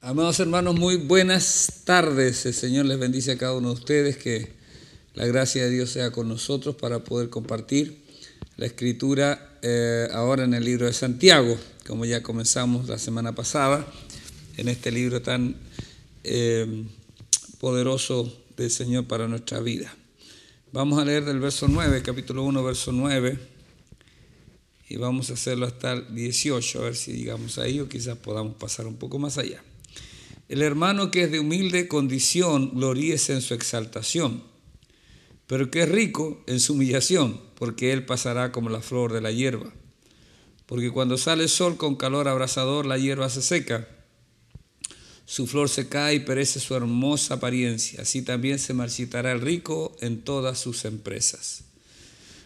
Amados hermanos, muy buenas tardes. El Señor les bendice a cada uno de ustedes. Que la gracia de Dios sea con nosotros para poder compartir la Escritura ahora en el libro de Santiago, como ya comenzamos la semana pasada, en este libro tan poderoso del Señor para nuestra vida. Vamos a leer del verso 9, capítulo 1, verso 9, y vamos a hacerlo hasta el 18, a ver si llegamos ahí o quizás podamos pasar un poco más allá. El hermano que es de humilde condición, gloríese en su exaltación, pero que es rico en su humillación, porque él pasará como la flor de la hierba. Porque cuando sale el sol con calor abrasador, la hierba se seca, su flor se cae y perece su hermosa apariencia. Así también se marchitará el rico en todas sus empresas.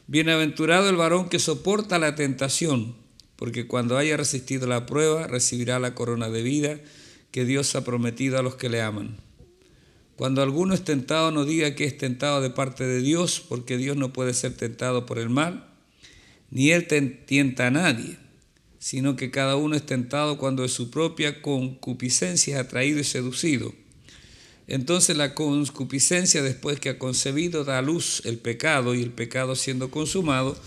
Bienaventurado el varón que soporta la tentación, porque cuando haya resistido la prueba, recibirá la corona de vida que Dios ha prometido a los que le aman. Cuando alguno es tentado, no diga que es tentado de parte de Dios, porque Dios no puede ser tentado por el mal, ni Él tienta a nadie, sino que cada uno es tentado cuando de su propia concupiscencia es atraído y seducido. Entonces la concupiscencia, después que ha concebido, da a luz el pecado, y el pecado, siendo consumado,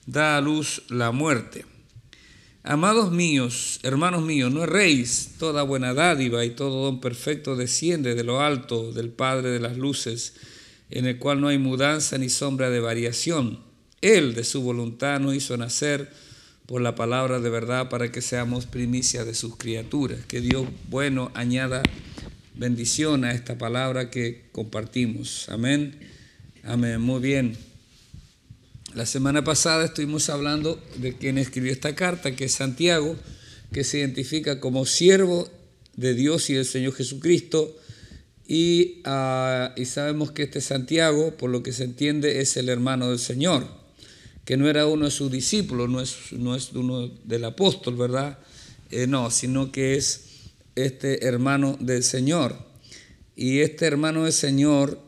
da a luz la muerte. Amados míos, hermanos míos, no erréis. Toda buena dádiva y todo don perfecto desciende de lo alto, del Padre de las luces, en el cual no hay mudanza ni sombra de variación. Él de su voluntad nos hizo nacer por la palabra de verdad, para que seamos primicia de sus criaturas. Que Dios bueno añada bendición a esta palabra que compartimos. Amén. Amén. Muy bien. La semana pasada estuvimos hablando de quien escribió esta carta, que es Santiago, que se identifica como siervo de Dios y del Señor Jesucristo, y sabemos que este Santiago, por lo que se entiende, es el hermano del Señor, que no era uno de sus discípulos, no es uno del apóstol, ¿verdad? No, sino que es este hermano del Señor. Y este hermano del Señor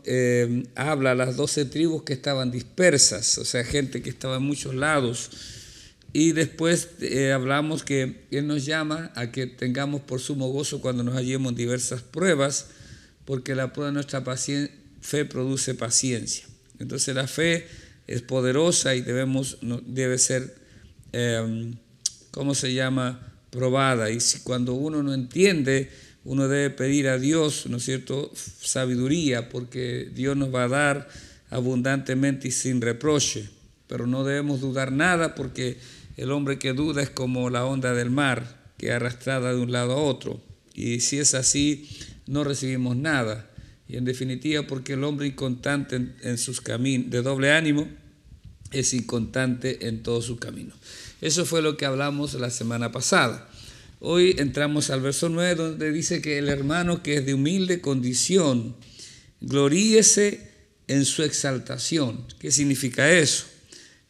habla a las 12 tribus que estaban dispersas, o sea, gente que estaba en muchos lados. Y después hablamos que Él nos llama a que tengamos por sumo gozo cuando nos hallemos en diversas pruebas, porque la prueba de nuestra fe produce paciencia. Entonces la fe es poderosa y debe ser, probada. Y si cuando uno no entiende, uno debe pedir a Dios, ¿no es cierto?, sabiduría, porque Dios nos va a dar abundantemente y sin reproche. Pero no debemos dudar nada, porque el hombre que duda es como la onda del mar, que es arrastrada de un lado a otro. Y si es así, no recibimos nada. Y en definitiva, porque el hombre inconstante en sus caminos, de doble ánimo, es inconstante en todos sus caminos. Eso fue lo que hablamos la semana pasada. Hoy entramos al verso 9, donde dice que el hermano que es de humilde condición, gloríese en su exaltación. ¿Qué significa eso?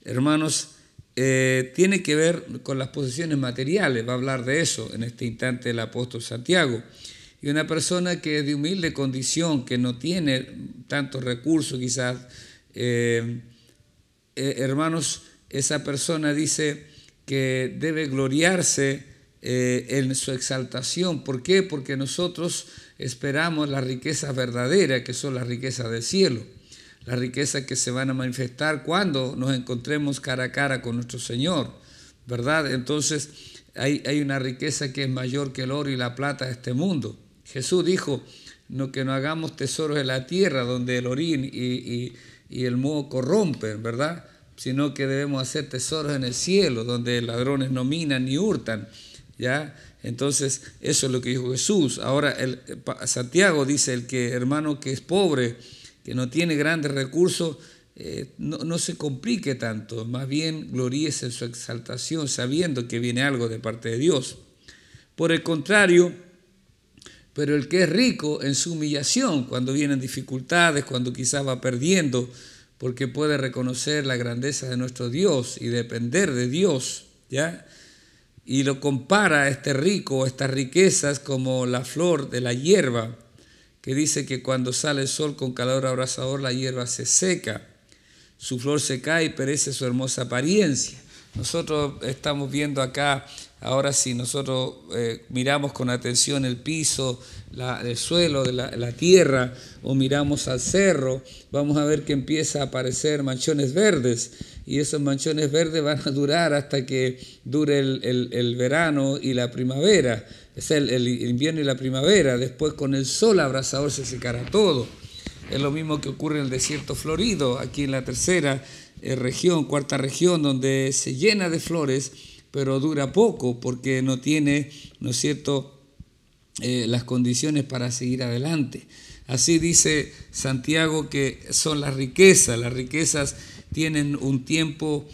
Hermanos, tiene que ver con las posesiones materiales. Va a hablar de eso en este instante el apóstol Santiago. Y una persona que es de humilde condición, que no tiene tantos recursos quizás, hermanos, esa persona dice que debe gloriarse en su exaltación. ¿Por qué? Porque nosotros esperamos las riquezas verdaderas, que son las riquezas del cielo, las riquezas que se van a manifestar cuando nos encontremos cara a cara con nuestro Señor, ¿verdad? Entonces hay una riqueza que es mayor que el oro y la plata de este mundo. Jesús dijo que no hagamos tesoros en la tierra, donde el orín y el moho corrompen, ¿verdad?, sino que debemos hacer tesoros en el cielo, donde ladrones no minan ni hurtan, ¿ya? Entonces, eso es lo que dijo Jesús. Ahora, Santiago dice, el hermano que es pobre, que no tiene grandes recursos, no se complique tanto, más bien gloríese en su exaltación, sabiendo que viene algo de parte de Dios. Por el contrario, pero el que es rico en su humillación, cuando vienen dificultades, cuando quizás va perdiendo, porque puede reconocer la grandeza de nuestro Dios y depender de Dios, ¿ya? Y lo compara a este rico, estas riquezas, como la flor de la hierba, que dice que cuando sale el sol con calor abrasador, la hierba se seca, su flor se cae y perece su hermosa apariencia. Nosotros estamos viendo acá Ahora si nosotros miramos con atención el piso, el suelo de la tierra, o miramos al cerro, vamos a ver que empieza a aparecer manchones verdes, y esos manchones verdes van a durar hasta que dure el verano y la primavera, es el invierno y la primavera. Después con el sol abrasador se secará todo. Es lo mismo que ocurre en el desierto florido, aquí en la tercera región, cuarta región, donde se llena de flores, pero dura poco porque no tiene, ¿no es cierto?, las condiciones para seguir adelante. Así dice Santiago que son las riquezas tienen un tiempo,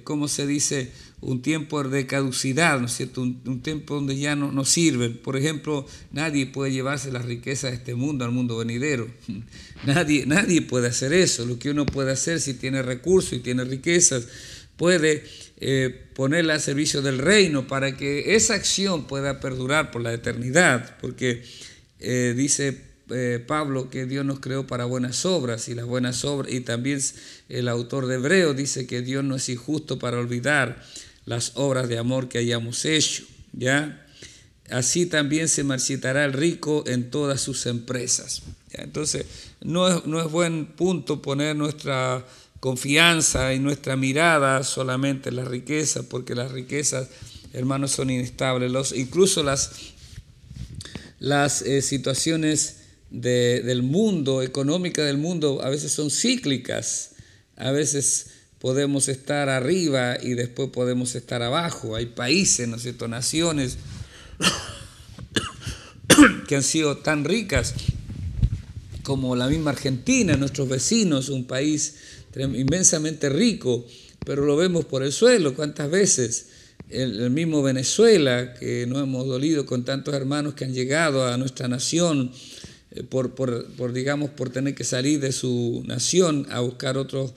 ¿cómo se dice?, un tiempo de caducidad, ¿no es cierto?, un tiempo donde ya no sirven. Por ejemplo, nadie puede llevarse las riquezas de este mundo al mundo venidero. Nadie puede hacer eso. Lo que uno puede hacer si tiene recursos y tiene riquezas, puede ponerla al servicio del reino para que esa acción pueda perdurar por la eternidad, porque dice Pablo que Dios nos creó para buenas obras, y las buenas obras, y también el autor de Hebreos dice que Dios no es injusto para olvidar las obras de amor que hayamos hecho, ¿ya? Así también se marchitará el rico en todas sus empresas, ¿ya? Entonces no es buen punto poner nuestra confianza y nuestra mirada solamente en la riqueza, porque las riquezas, hermanos, son inestables. Incluso las situaciones del mundo, económicas del mundo, a veces son cíclicas. A veces podemos estar arriba y después podemos estar abajo. Hay países, ¿no es cierto?, naciones que han sido tan ricas como la misma Argentina, nuestros vecinos, un país inmensamente rico, pero lo vemos por el suelo. ¿Cuántas veces? El mismo Venezuela, que nos hemos dolido con tantos hermanos que han llegado a nuestra nación por tener que salir de su nación a buscar otros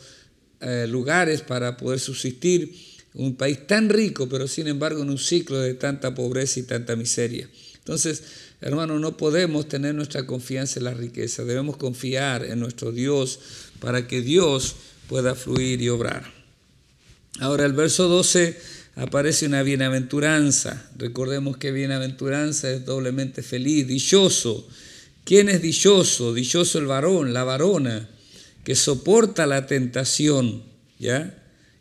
lugares para poder subsistir. Un país tan rico, pero sin embargo en un ciclo de tanta pobreza y tanta miseria. Entonces, hermanos, no podemos tener nuestra confianza en la riqueza. Debemos confiar en nuestro Dios para que Dios pueda fluir y obrar. Ahora, el verso 12 aparece una bienaventuranza. Recordemos que bienaventuranza es doblemente feliz, dichoso. ¿Quién es dichoso? Dichoso el varón, la varona, que soporta la tentación, ¿ya?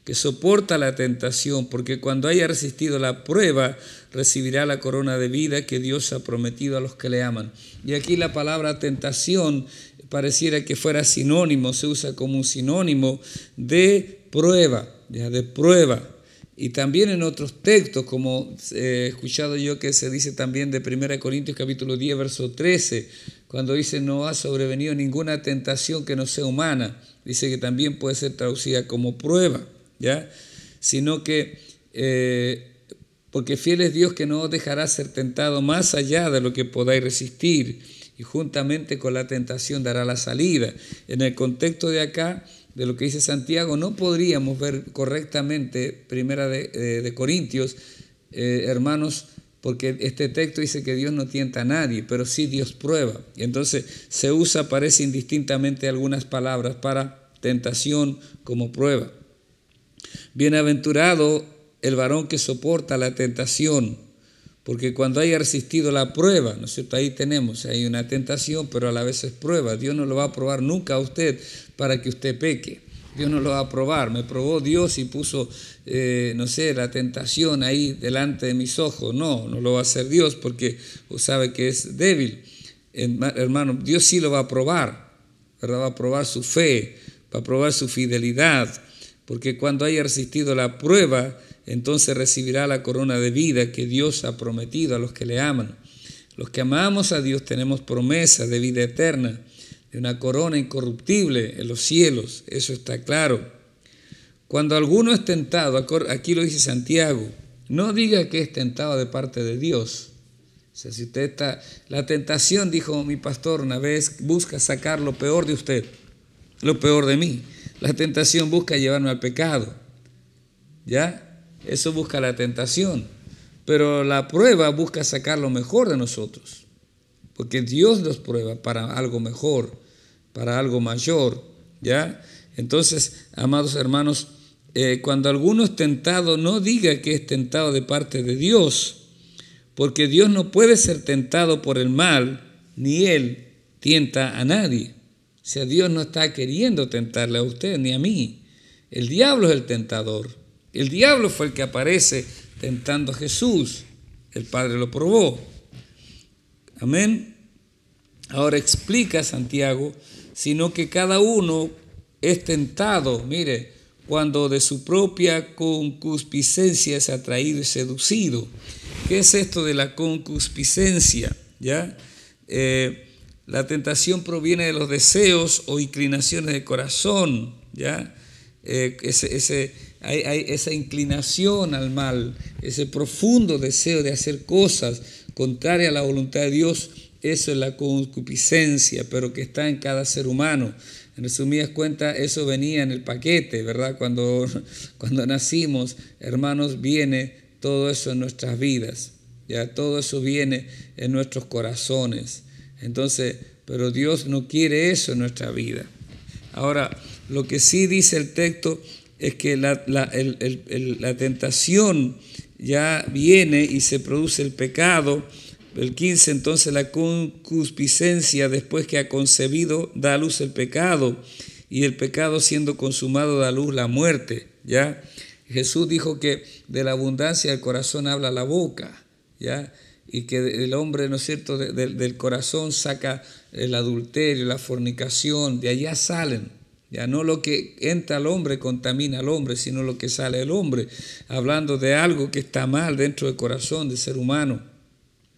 Que soporta la tentación, porque cuando haya resistido la prueba, recibirá la corona de vida que Dios ha prometido a los que le aman. Y aquí la palabra tentación pareciera que fuera sinónimo, se usa como un sinónimo de prueba, ¿ya? De prueba. Y también en otros textos, como he escuchado yo que se dice también de 1 Corintios capítulo 10, verso 13, cuando dice no ha sobrevenido ninguna tentación que no sea humana, dice que también puede ser traducida como prueba, ¿ya? Sino que, porque fiel es Dios que no os dejará ser tentado más allá de lo que podáis resistir, y juntamente con la tentación dará la salida. En el contexto de acá, de lo que dice Santiago, no podríamos ver correctamente Primera de Corintios, hermanos, porque este texto dice que Dios no tienta a nadie, pero sí Dios prueba. Y entonces se usa, parece indistintamente, algunas palabras para tentación como prueba. Bienaventurado el varón que soporta la tentación, porque cuando haya resistido la prueba, ¿no es cierto? Ahí tenemos, hay una tentación, pero a la vez es prueba. Dios no lo va a probar nunca a usted para que usted peque. Dios no lo va a probar. Me probó Dios y puso, la tentación ahí delante de mis ojos. No lo va a hacer Dios porque sabe que es débil. Hermano, Dios sí lo va a probar, ¿verdad? Va a probar su fe, va a probar su fidelidad, porque cuando haya resistido la prueba, entonces recibirá la corona de vida que Dios ha prometido a los que le aman. Los que amamos a Dios tenemos promesa de vida eterna, de una corona incorruptible en los cielos, eso está claro. Cuando alguno es tentado, aquí lo dice Santiago, no diga que es tentado de parte de Dios. O sea, si usted está, la tentación, dijo mi pastor una vez, busca sacar lo peor de usted, lo peor de mí. La tentación busca llevarme al pecado, ¿ya? Eso busca la tentación, pero la prueba busca sacar lo mejor de nosotros, porque Dios nos prueba para algo mejor, para algo mayor, ¿ya? Entonces, amados hermanos, cuando alguno es tentado, no diga que es tentado de parte de Dios, porque Dios no puede ser tentado por el mal, ni Él tienta a nadie. O sea, Dios no está queriendo tentarle a usted ni a mí. El diablo es el tentador. El diablo fue el que aparece tentando a Jesús. El Padre lo probó. Amén. Ahora explica Santiago, sino que cada uno es tentado, mire, cuando de su propia concupiscencia es atraído y seducido. ¿Qué es esto de la concupiscencia? ¿Ya? La tentación proviene de los deseos o inclinaciones del corazón, ¿ya? Hay esa inclinación al mal, ese profundo deseo de hacer cosas contrarias a la voluntad de Dios. Eso es la concupiscencia, pero que está en cada ser humano. En resumidas cuentas, eso venía en el paquete, ¿verdad? Cuando nacimos, hermanos, viene todo eso en nuestras vidas, ya todo eso viene en nuestros corazones. Entonces, pero Dios no quiere eso en nuestra vida. Ahora, lo que sí dice el texto es que la tentación ya viene y se produce el pecado. El 15, entonces la concupiscencia, después que ha concebido, da a luz el pecado, y el pecado siendo consumado da a luz la muerte, ¿ya? Jesús dijo que de la abundancia del corazón habla la boca, ¿ya? Y que el hombre, ¿no es cierto?, del corazón saca el adulterio, la fornicación, de allá salen. Ya no lo que entra al hombre contamina al hombre, sino lo que sale del hombre, hablando de algo que está mal dentro del corazón del ser humano.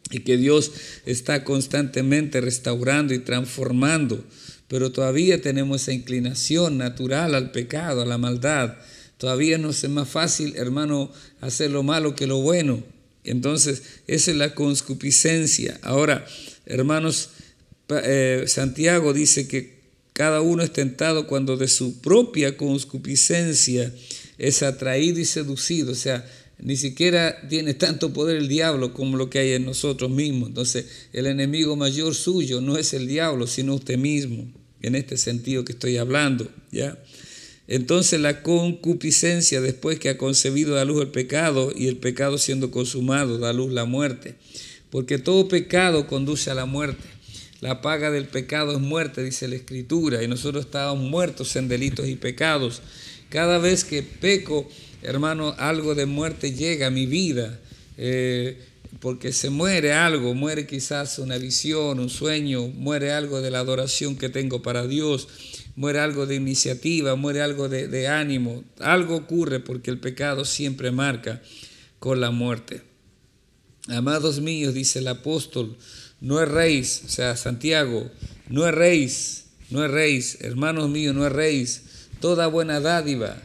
Y que Dios está constantemente restaurando y transformando, pero todavía tenemos esa inclinación natural al pecado, a la maldad. Todavía nos es más fácil, hermano, hacer lo malo que lo bueno. Entonces, esa es la concupiscencia. Ahora, hermanos, Santiago dice que cada uno es tentado cuando de su propia concupiscencia es atraído y seducido. O sea, ni siquiera tiene tanto poder el diablo como lo que hay en nosotros mismos. Entonces, el enemigo mayor suyo no es el diablo, sino usted mismo, en este sentido que estoy hablando, ¿ya? Entonces, la concupiscencia, después que ha concebido, da luz el pecado, y el pecado siendo consumado, da luz la muerte. Porque todo pecado conduce a la muerte. La paga del pecado es muerte, dice la Escritura, y nosotros estábamos muertos en delitos y pecados. Cada vez que peco, hermano, algo de muerte llega a mi vida, porque se muere algo, muere quizás una visión, un sueño, muere algo de la adoración que tengo para Dios, muere algo de iniciativa, muere algo de ánimo, algo ocurre porque el pecado siempre marca con la muerte. Amados míos, dice el apóstol, no erréis, o sea, Santiago, no erréis, hermanos míos, no erréis, toda buena dádiva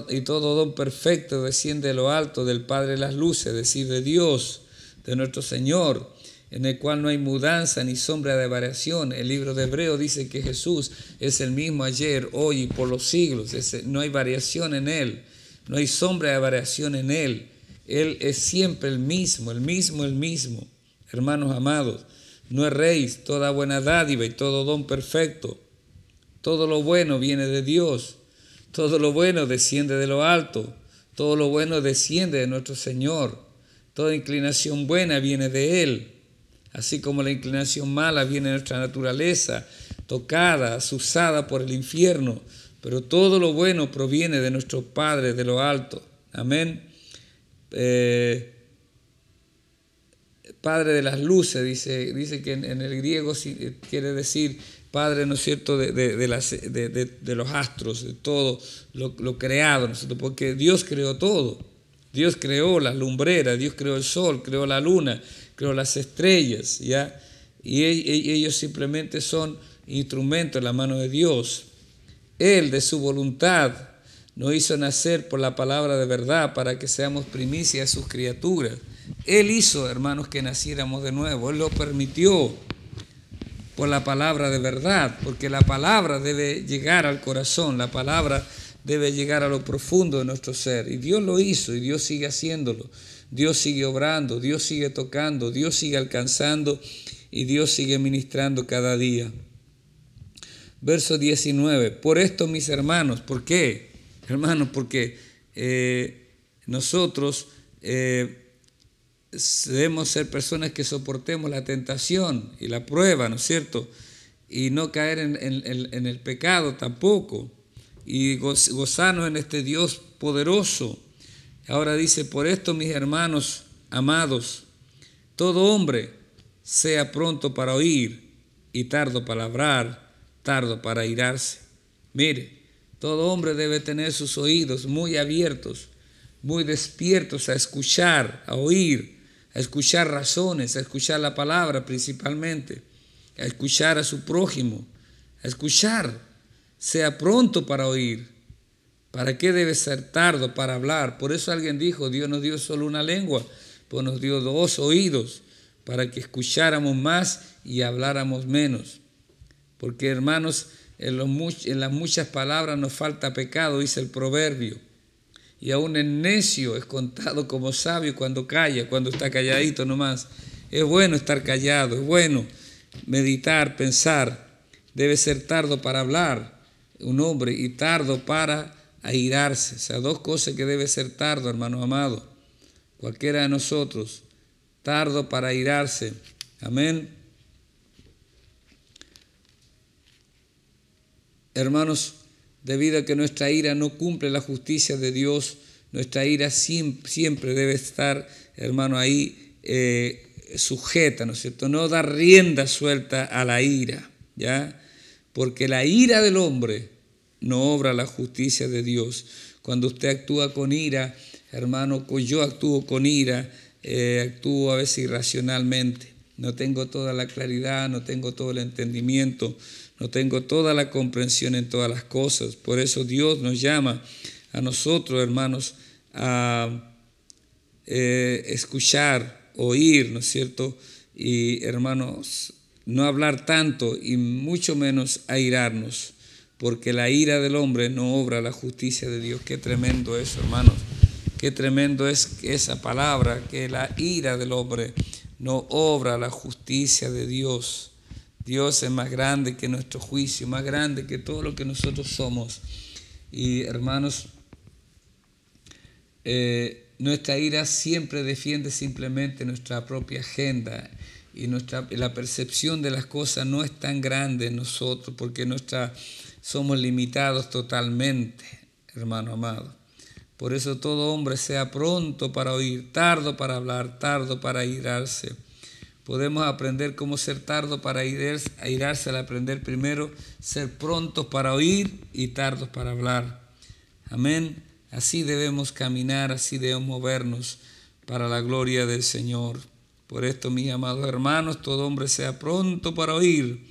y todo don perfecto desciende de lo alto del Padre de las luces, es decir, de Dios, de nuestro Señor, en el cual no hay mudanza ni sombra de variación. El libro de Hebreos dice que Jesús es el mismo ayer, hoy y por los siglos. No hay variación en Él, no hay sombra de variación en Él. Él es siempre el mismo. Hermanos amados, no erréis, toda buena dádiva y todo don perfecto. Todo lo bueno viene de Dios. Todo lo bueno desciende de lo alto, todo lo bueno desciende de nuestro Señor, toda inclinación buena viene de Él, así como la inclinación mala viene de nuestra naturaleza, tocada, azuzada por el infierno, pero todo lo bueno proviene de nuestro Padre de lo alto. Amén. Padre de las luces, dice que en el griego quiere decir Padre, ¿no es cierto?, de los astros, de todo lo creado, ¿no es cierto?, porque Dios creó todo. Dios creó las lumbreras, Dios creó el sol, creó la luna, creó las estrellas, ¿ya? Y ellos simplemente son instrumentos en la mano de Dios. Él, de su voluntad, nos hizo nacer por la palabra de verdad para que seamos primicia de sus criaturas. Él hizo, hermanos, que naciéramos de nuevo. Él lo permitió por la palabra de verdad, porque la palabra debe llegar al corazón, la palabra debe llegar a lo profundo de nuestro ser. Y Dios lo hizo y Dios sigue haciéndolo. Dios sigue obrando, Dios sigue tocando, Dios sigue alcanzando y Dios sigue ministrando cada día. Verso 19. Por esto, mis hermanos, ¿por qué? hermanos, porque nosotros debemos ser personas que soportemos la tentación y la prueba, ¿no es cierto? Y no caer en el pecado tampoco, y gozarnos en este Dios poderoso. Ahora dice: por esto, mis hermanos amados, todo hombre sea pronto para oír y tardo para hablar, tardo para airarse. Mire, todo hombre debe tener sus oídos muy abiertos, muy despiertos a escuchar, a oír, a escuchar razones, a escuchar la palabra principalmente, a escuchar a su prójimo, a escuchar. Sea pronto para oír. ¿Para qué debe ser tardo para hablar? Por eso alguien dijo: Dios nos dio solo una lengua, pues nos dio 2 oídos, para que escucháramos más y habláramos menos. Porque, hermanos, en las muchas palabras nos falta pecado, dice el proverbio. Y aún el necio es contado como sabio cuando calla, cuando está calladito nomás. Es bueno estar callado, es bueno meditar, pensar. Debe ser tardo para hablar un hombre y tardo para airarse. O sea, 2 cosas que debe ser tardo, hermano amado. Cualquiera de nosotros, tardo para airarse. Amén. Hermanos, debido a que nuestra ira no cumple la justicia de Dios, nuestra ira siempre debe estar, hermano, ahí sujeta, ¿no es cierto? No dar rienda suelta a la ira, ¿ya? Porque la ira del hombre no obra la justicia de Dios. Cuando usted actúa con ira, hermano, yo actúo con ira, actúo a veces irracionalmente. No tengo toda la claridad, no tengo todo el entendimiento, no tengo toda la comprensión en todas las cosas. Por eso Dios nos llama a nosotros, hermanos, a escuchar, oír, ¿no es cierto? Y, hermanos, no hablar tanto y mucho menos airarnos, porque la ira del hombre no obra la justicia de Dios. Qué tremendo eso, hermanos. Qué tremendo es esa palabra, que la ira del hombre no obra la justicia de Dios. Dios es más grande que nuestro juicio, más grande que todo lo que nosotros somos. Y, hermanos, nuestra ira siempre defiende simplemente nuestra propia agenda, y la percepción de las cosas no es tan grande en nosotros, porque somos limitados totalmente, hermano amado. Por eso todo hombre sea pronto para oír, tardo para hablar, tardo para airarse. Podemos aprender cómo ser tardo para airarse al aprender primero ser prontos para oír y tardos para hablar. Amén. Así debemos caminar, así debemos movernos para la gloria del Señor. Por esto, mis amados hermanos, todo hombre sea pronto para oír,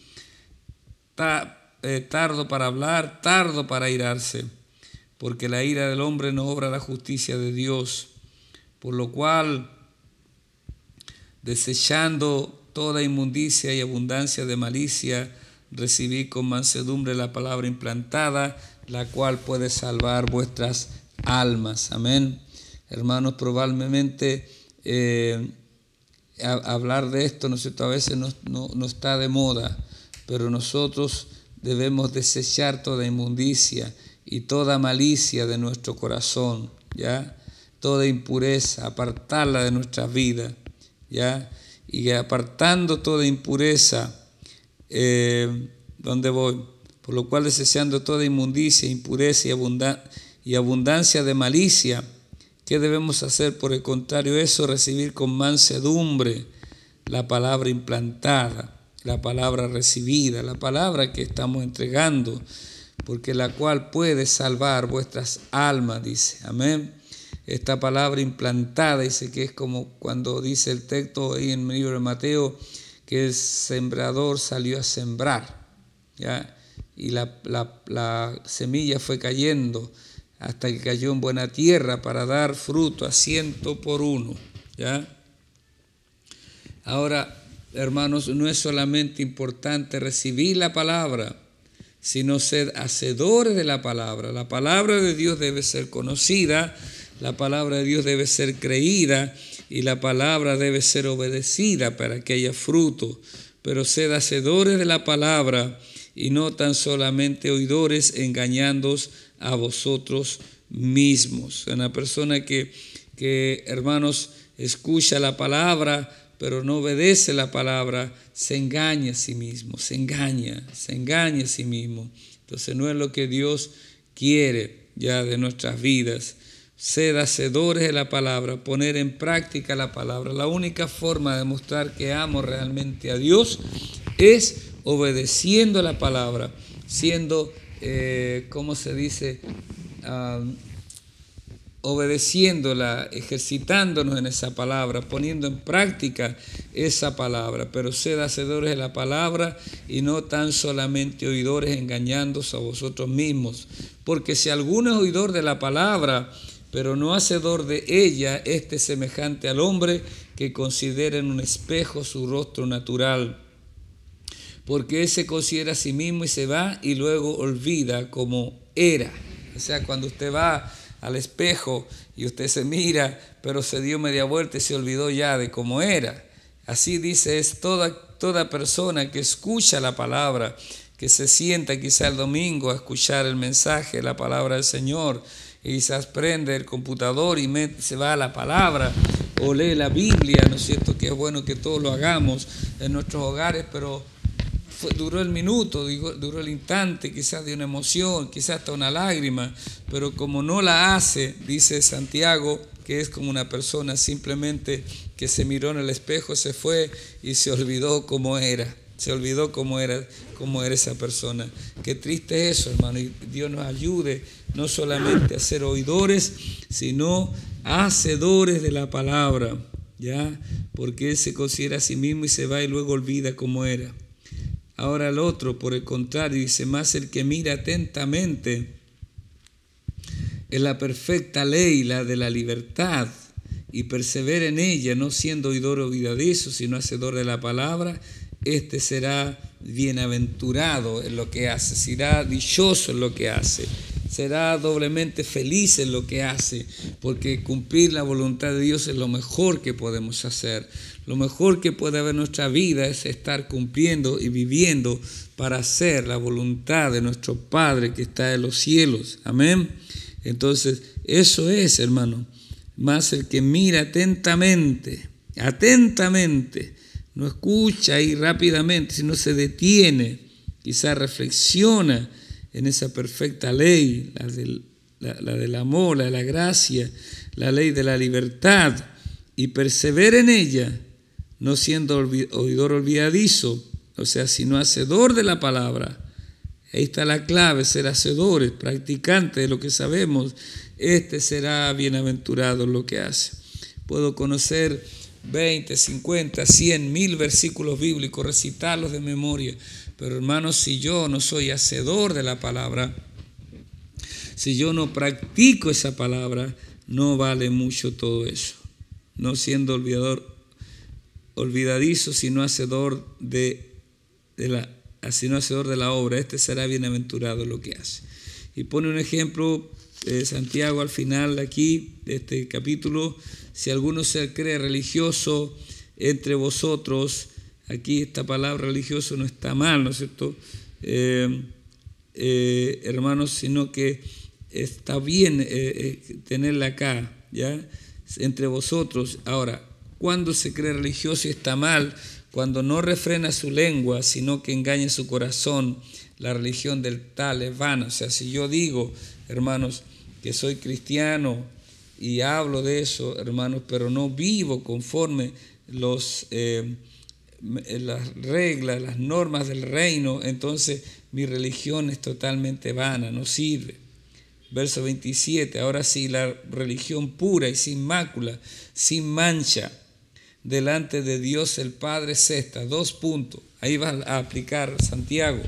tardo para hablar, tardo para airarse, porque la ira del hombre no obra la justicia de Dios. Por lo cual, desechando toda inmundicia y abundancia de malicia, recibid con mansedumbre la palabra implantada, la cual puede salvar vuestras almas. Amén. Hermanos, probablemente hablar de esto, ¿no es cierto?, a veces no está de moda, pero nosotros debemos desechar toda inmundicia y toda malicia de nuestro corazón, ¿ya? Toda impureza, apartarla de nuestras vidas, ¿ya? Y apartando toda impureza, ¿dónde voy? Por lo cual, desechando toda inmundicia, impureza y abundancia de malicia, ¿qué debemos hacer? Por el contrario, eso, recibir con mansedumbre la palabra implantada, la palabra recibida, la palabra que estamos entregando, porque la cual puede salvar vuestras almas, dice. Amén. Esta palabra implantada, dice que es como cuando dice el texto ahí en el libro de Mateo, que el sembrador salió a sembrar, ¿ya? Y la semilla fue cayendo hasta que cayó en buena tierra para dar fruto a 100 por 1, ¿ya? Ahora, hermanos, no es solamente importante recibir la palabra, sino ser hacedores de la palabra. La palabra de Dios debe ser conocida, la palabra de Dios debe ser creída y la palabra debe ser obedecida para que haya fruto. Pero sed hacedores de la palabra y no tan solamente oidores, engañándoos a vosotros mismos. Una persona que hermanos, escucha la palabra, pero no obedece la palabra, se engaña a sí mismo, se engaña a sí mismo. Entonces no es lo que Dios quiere ya de nuestras vidas. Sed hacedores de la palabra, poner en práctica la palabra. La única forma de mostrar que amo realmente a Dios es obedeciendo la palabra, siendo, ¿cómo se dice? Obedeciéndola, ejercitándonos en esa palabra, poniendo en práctica esa palabra. Pero sed hacedores de la palabra y no tan solamente oidores, engañándoos a vosotros mismos. Porque si alguno es oidor de la palabra, pero no hacedor de ella, este es semejante al hombre que considera en un espejo su rostro natural. Porque él se considera a sí mismo y se va y luego olvida como era. O sea, cuando usted va al espejo y usted se mira, pero se dio media vuelta y se olvidó ya de cómo era. Así dice, es toda persona que escucha la palabra, que se sienta quizá el domingo a escuchar el mensaje, la palabra del Señor, y quizás prende el computador y se va a la palabra, o lee la Biblia, ¿no es cierto? Que es bueno que todos lo hagamos en nuestros hogares, pero duró el minuto, duró el instante, quizás de una emoción, quizás hasta una lágrima, pero como no la hace, dice Santiago, que es como una persona simplemente que se miró en el espejo, se fue y se olvidó cómo era. Se olvidó cómo era esa persona. Qué triste es eso, hermano. Y Dios nos ayude no solamente a ser oidores, sino hacedores de la palabra, ¿ya? Porque él se considera a sí mismo y se va y luego olvida cómo era. Ahora el otro, por el contrario, dice, más el que mira atentamente en la perfecta ley, la de la libertad, y persevera en ella, no siendo oidor olvidadizo, sino hacedor de la palabra, este será bienaventurado en lo que hace, será dichoso en lo que hace, será doblemente feliz en lo que hace, porque cumplir la voluntad de Dios es lo mejor que podemos hacer. Lo mejor que puede haber en nuestra vida es estar cumpliendo y viviendo para hacer la voluntad de nuestro Padre que está en los cielos. Amén. Entonces, eso es, hermano, más el que mira atentamente, no escucha ahí rápidamente, sino se detiene, quizás reflexiona en esa perfecta ley, la del amor, la de la gracia, la ley de la libertad, y persevera en ella, no siendo oidor olvidadizo, o sea, sino hacedor de la palabra. Ahí está la clave, ser hacedores, practicantes de lo que sabemos. Este será bienaventurado en lo que hace. Puedo conocer 20, 50, 100, 1000 versículos bíblicos, recitarlos de memoria, pero hermanos, si yo no soy hacedor de la palabra, si yo no practico esa palabra, no vale mucho todo eso. No siendo olvidadizo, sino hacedor de la obra, este será bienaventurado lo que hace. Y pone un ejemplo de Santiago al final de aquí, de este capítulo: si alguno se cree religioso entre vosotros, aquí esta palabra religioso no está mal, ¿no es cierto? Hermanos, sino que está bien tenerla acá, ¿ya? Entre vosotros. Ahora, cuando se cree religioso y está mal, cuando no refrena su lengua, sino que engaña su corazón, la religión del tal es vana. O sea, si yo digo, hermanos, que soy cristiano y hablo de eso, hermanos, pero no vivo conforme las reglas, las normas del reino, entonces mi religión es totalmente vana, no sirve. Verso 27, ahora sí, la religión pura y sin mácula, sin mancha, delante de Dios el Padre es esta. 2 puntos. Ahí va a aplicar Santiago.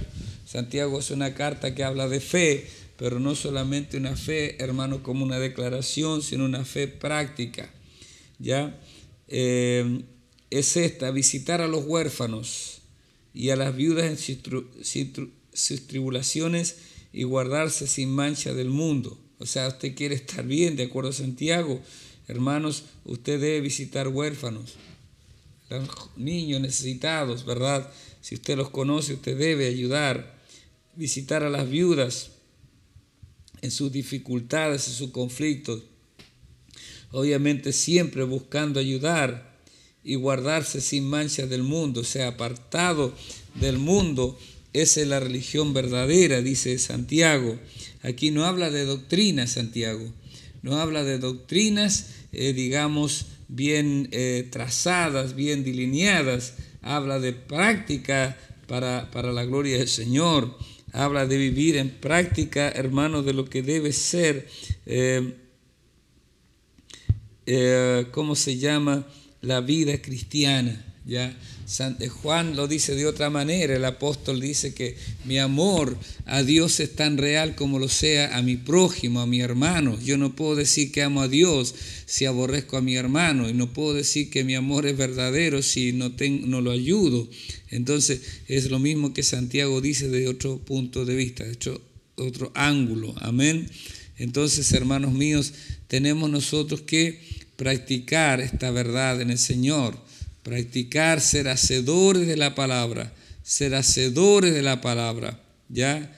Santiago es una carta que habla de fe, pero no solamente una fe, hermano, como una declaración, sino una fe práctica. ¿Ya? Es esta: visitar a los huérfanos y a las viudas en sus tribulaciones y guardarse sin mancha del mundo. O sea, usted quiere estar bien, de acuerdo a Santiago, hermanos, usted debe visitar huérfanos, los niños necesitados, ¿verdad? Si usted los conoce, usted debe ayudar. visitar a las viudas en sus dificultades, en sus conflictos. Obviamente siempre buscando ayudar y guardarse sin mancha del mundo, o sea, apartado del mundo. Esa es la religión verdadera, dice Santiago. Aquí no habla de doctrinas, Santiago. No habla de doctrinas, digamos, bien trazadas, bien delineadas. Habla de práctica para la gloria del Señor. Habla de vivir en práctica, hermanos, de lo que debe ser, ¿cómo se llama? La vida cristiana, ¿ya? Juan lo dice de otra manera. El apóstol dice que mi amor a Dios es tan real como lo sea a mi prójimo, a mi hermano. Yo no puedo decir que amo a Dios si aborrezco a mi hermano, y no puedo decir que mi amor es verdadero si no lo ayudo. Entonces es lo mismo que Santiago dice de otro punto de vista, de otro ángulo. Amén. Entonces, hermanos míos, tenemos nosotros que practicar esta verdad en el Señor. Practicar, ser hacedores de la palabra, ser hacedores de la palabra, ¿ya?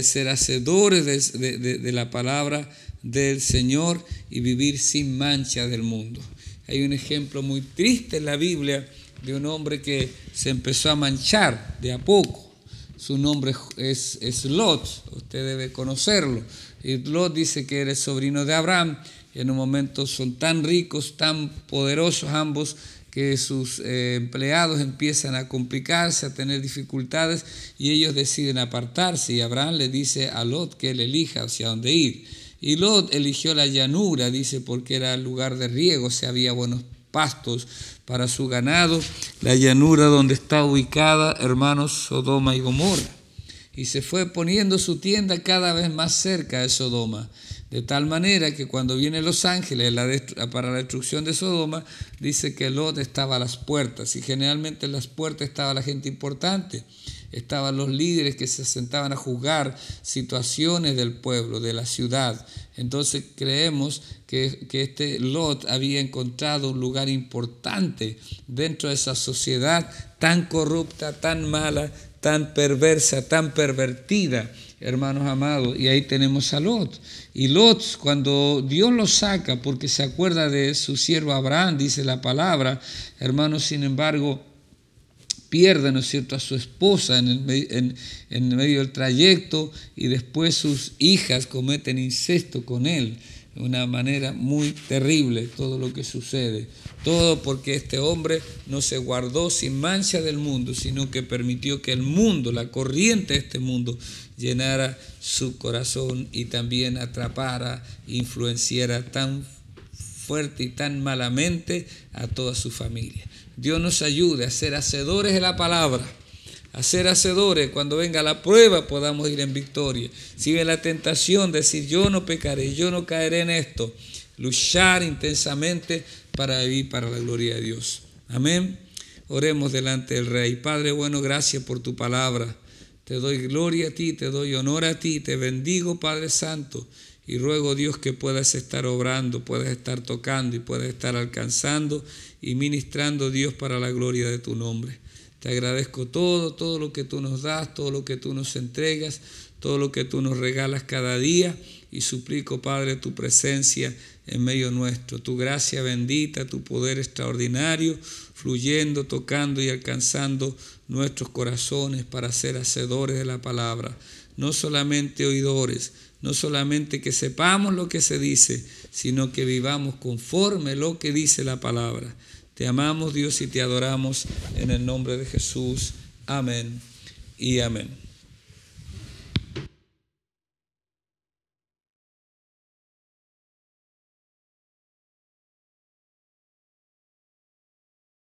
Ser hacedores de la palabra del Señor y vivir sin mancha del mundo. Hay un ejemplo muy triste en la Biblia de un hombre que se empezó a manchar de a poco. Su nombre es Lot, usted debe conocerlo. Y Lot dice que era el sobrino de Abraham. En un momento son tan ricos, tan poderosos ambos, que sus empleados empiezan a complicarse, a tener dificultades, y ellos deciden apartarse. Y Abraham le dice a Lot que él elija hacia dónde ir. Y Lot eligió la llanura, dice, porque era lugar de riego, o sea, había buenos pastos para su ganado. La llanura donde está ubicada, hermanos, Sodoma y Gomorra. Y se fue poniendo su tienda cada vez más cerca de Sodoma. De tal manera que cuando vienen los ángeles para la destrucción de Sodoma, dice que Lot estaba a las puertas, y generalmente en las puertas estaba la gente importante, estaban los líderes que se sentaban a juzgar situaciones del pueblo, de la ciudad. Entonces creemos que este Lot había encontrado un lugar importante dentro de esa sociedad tan corrupta, tan mala, tan perversa, tan pervertida, hermanos amados. Y ahí tenemos a Lot. Y Lot, cuando Dios lo saca, porque se acuerda de su siervo Abraham, dice la palabra, hermanos, sin embargo, pierde, ¿no es cierto?, a su esposa en medio del trayecto, y después sus hijas cometen incesto con él. De una manera muy terrible todo lo que sucede. Todo porque este hombre no se guardó sin mancha del mundo, sino que permitió que el mundo, la corriente de este mundo, llenara su corazón y también atrapara, influenciara tan fuerte y tan malamente a toda su familia. Dios nos ayude a ser hacedores de la palabra, a ser hacedores. Cuando venga la prueba podamos ir en victoria. Si viene la tentación, decir yo no pecaré, yo no caeré en esto. Luchar intensamente para vivir para la gloria de Dios. Amén. Oremos delante del Rey. Padre bueno, gracias por tu palabra. Te doy gloria a ti, te doy honor a ti, te bendigo, Padre Santo. Y ruego, Dios, que puedas estar obrando, puedas estar tocando y puedas estar alcanzando y ministrando, Dios, para la gloria de tu nombre. Te agradezco todo lo que tú nos das, todo lo que tú nos entregas, todo lo que tú nos regalas cada día, y suplico, Padre, tu presencia en medio nuestro, tu gracia bendita, tu poder extraordinario, fluyendo, tocando y alcanzando nuestros corazones para ser hacedores de la palabra, no solamente oidores, no solamente que sepamos lo que se dice, sino que vivamos conforme lo que dice la palabra. Te amamos, Dios, y te adoramos en el nombre de Jesús. Amén y amén.